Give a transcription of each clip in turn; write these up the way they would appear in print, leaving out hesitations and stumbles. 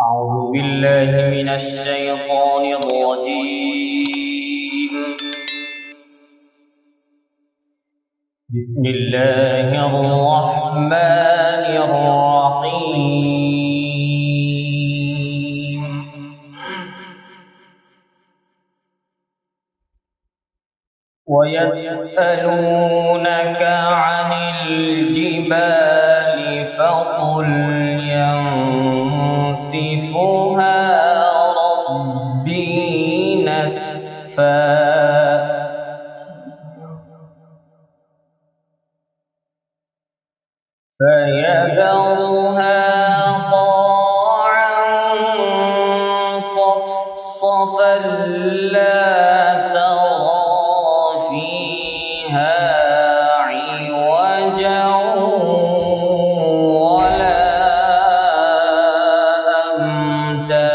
أعوذ بالله من الشيطان الرجيم. بسم الله الرحمن الرحيم. ويسألونك عن الجبال فقل ينسفها ربي نسفا فيذرها قاعا صفصفا لا ترى فيها عوجا ولا أمتا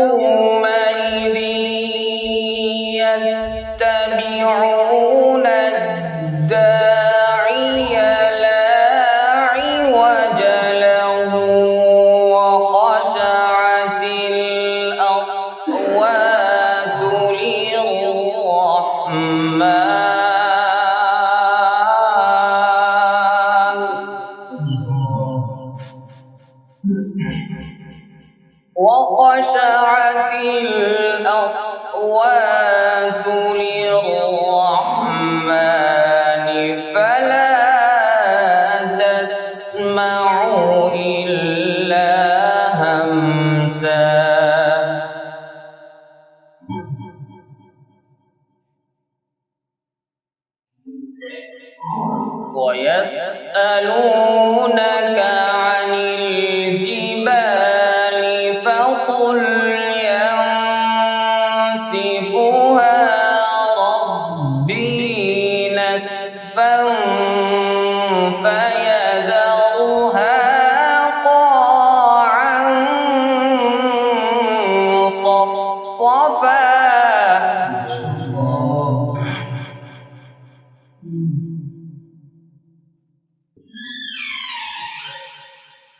يومئذ يتبعون الداعي لا عوج له وخشعت الأصوات للرحمن فلا تسمع إلا همسا ويسألونك عن الجبال فقل ينسفها ربي نسفا فيذرها قاعا صفصفا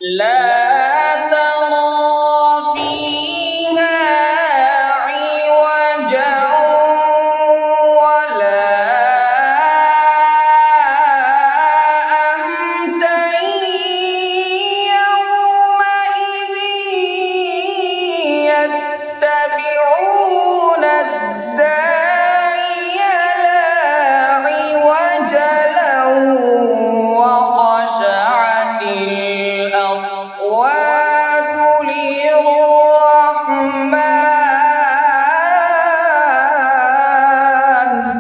لا ترى فيها عوجا ولا أمتا يومئذ يتبعون الداعي لا عوج له وخشعت الأصوات للرحمن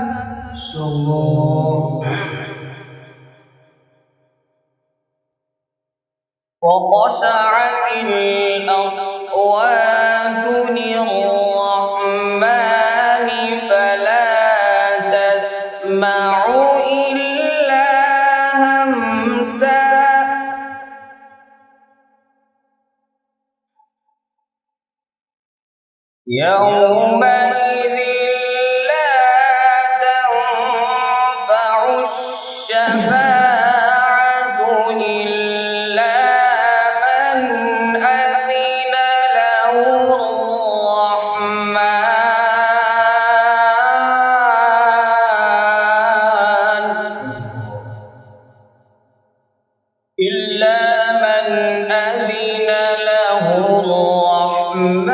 وخشعت الأصوات للرحمن فلا تسمع إلا همسا يومئذ لا تنفع الشفاعة إلا من أذن له الرحمن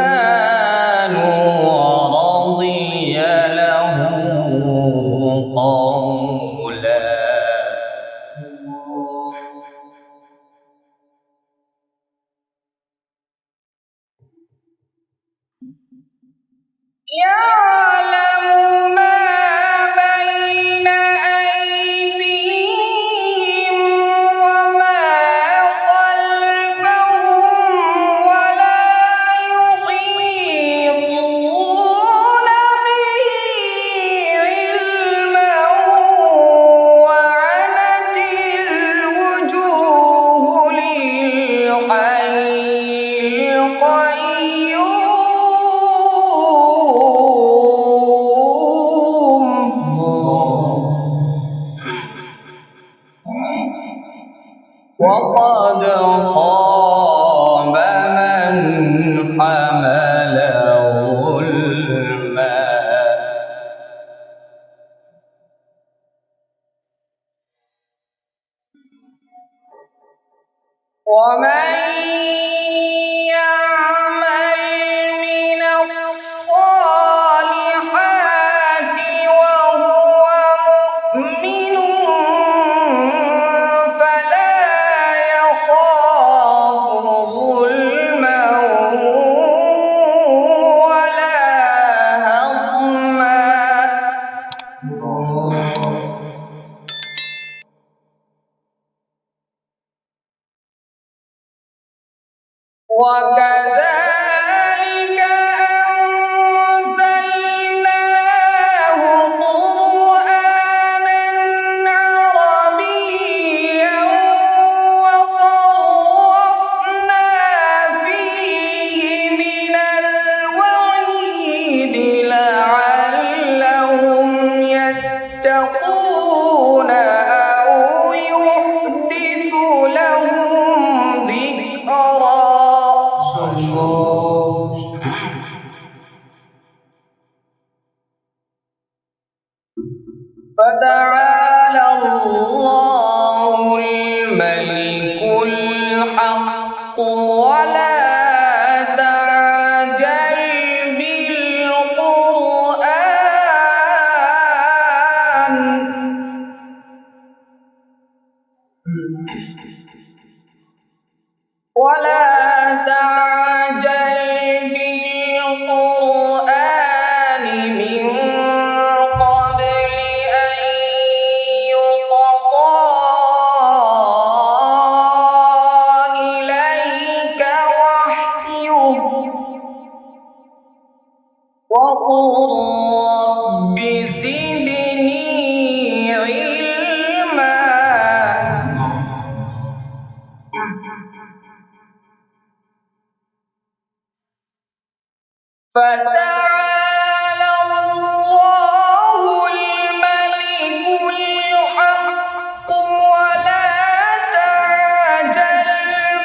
ورضي له قولا يعلم ما بين أيديهم وما خلفهم ولا يحيطون به علما وعنت الوجوه للحي القيوم وقد خاب من حمل ظلما ومن يعمل من الصالحات وهو مؤمن فلا يخاف ظلما ولا هضما وكذلك أنزلناه قرآنا عربيا وصرفنا فيه من الوعيد لعلهم يتقون أو يحدث لهم ذكرا. فتعالى الله الملك الحق ولا تعجل بالقرآن ولا تعجل بالقرآن من قبل أن يقضى إليك وحيه وقل رب زدني علما. فتعالى الله الملك الحق ولا تعجل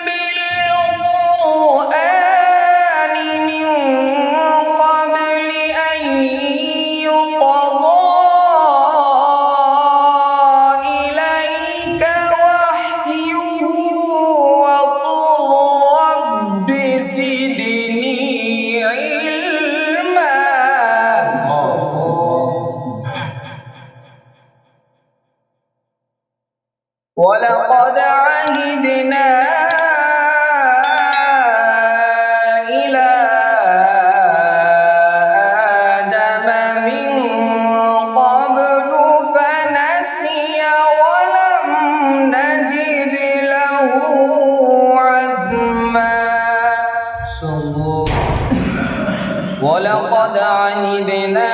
بالقرآن من قبل أن يقضى إليك وحيه وقل رب زدني علما. ولقد عهدنا إلى آدم من قبل فنسي ولم نجد له عزما. ولقد عهدنا